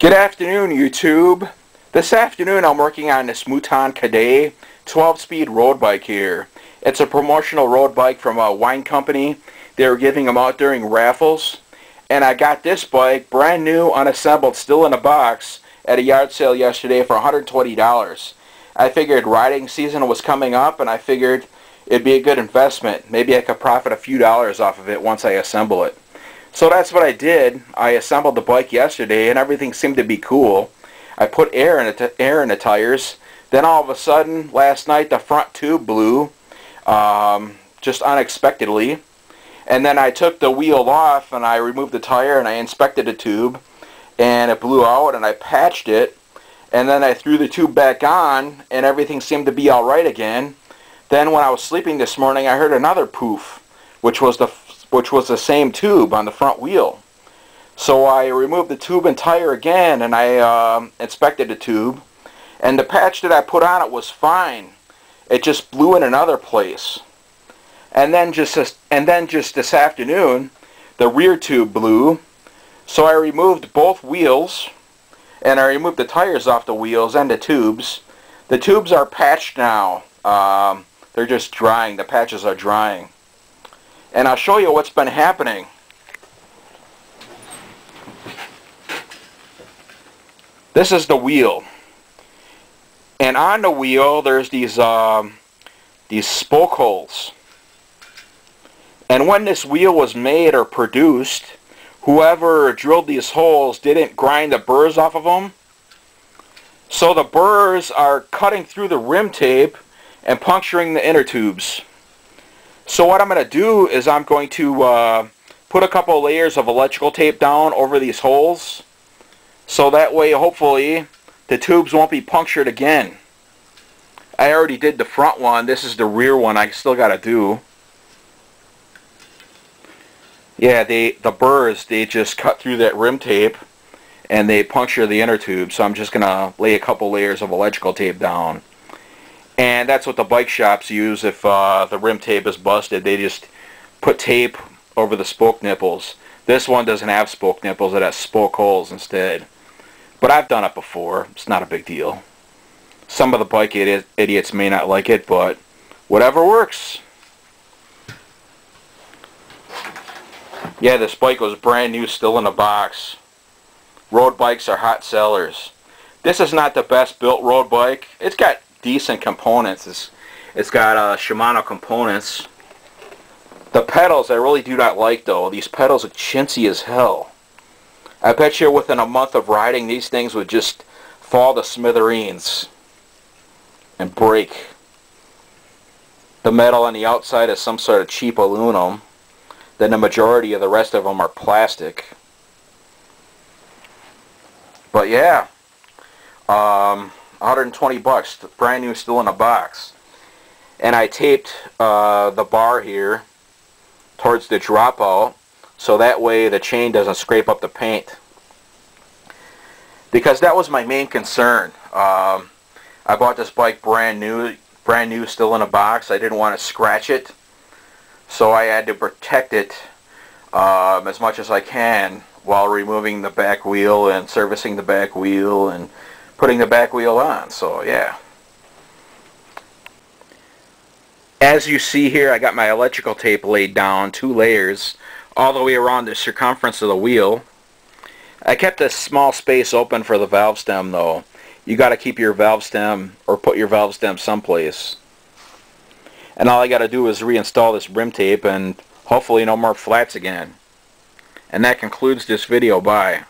Good afternoon, YouTube. This afternoon I'm working on this Mouton Cadet 12-speed road bike here. It's a promotional road bike from a wine company. They were giving them out during raffles. And I got this bike brand new, unassembled, still in a box at a yard sale yesterday for $120. I figured riding season was coming up and I figured it'd be a good investment. Maybe I could profit a few dollars off of it once I assemble it. So that's what I did. I assembled the bike yesterday and everything seemed to be cool. I put air in the tires. Then all of a sudden, last night, the front tube blew, just unexpectedly. And then I took the wheel off and I removed the tire and I inspected the tube. And it blew out and I patched it. And then I threw the tube back on and everything seemed to be alright again. Then when I was sleeping this morning, I heard another poof, which was the same tube on the front wheel. So I removed the tube and tire again and I inspected the tube, and the patch that I put on it was fine. It just blew in another place. And then just this afternoon, the rear tube blew. So I removed both wheels and I removed the tires off the wheels and the tubes. The tubes are patched now. They're just drying. The patches are drying. And I'll show you what's been happening. This is the wheel. And on the wheel there's these spoke holes. And when this wheel was made or produced, whoever drilled these holes didn't grind the burrs off of them. So the burrs are cutting through the rim tape and puncturing the inner tubes. So what I'm going to do is I'm going to put a couple layers of electrical tape down over these holes. So that way, hopefully, the tubes won't be punctured again. I already did the front one. This is the rear one I still got to do. Yeah, the burrs, they just cut through that rim tape and they puncture the inner tube. So I'm just going to lay a couple layers of electrical tape down. And that's what the bike shops use if the rim tape is busted. They just put tape over the spoke nipples. This one doesn't have spoke nipples. It has spoke holes instead. But I've done it before. It's not a big deal. Some of the bike idiots may not like it, but whatever works. Yeah, this bike was brand new, still in a box. Road bikes are hot sellers. This is not the best built road bike. It's got decent components. It's got Shimano components. The pedals I really do not like, though. These pedals are chintzy as hell. I bet you within a month of riding these things would just fall to smithereens and break. The metal on the outside is some sort of cheap aluminum. Then the majority of the rest of them are plastic. But yeah, 120 bucks, brand new, still in a box. And I taped the bar here towards the dropout, so that way the chain doesn't scrape up the paint. Because that was my main concern. I bought this bike brand new, still in a box. I didn't want to scratch it, so I had to protect it as much as I can while removing the back wheel and servicing the back wheel and putting the back wheel on. So yeah. As you see here, I got my electrical tape laid down, 2 layers, all the way around the circumference of the wheel. I kept a small space open for the valve stem, though. You got to keep your valve stem, or put your valve stem someplace. And all I got to do is reinstall this rim tape and hopefully no more flats again. And that concludes this video. Bye.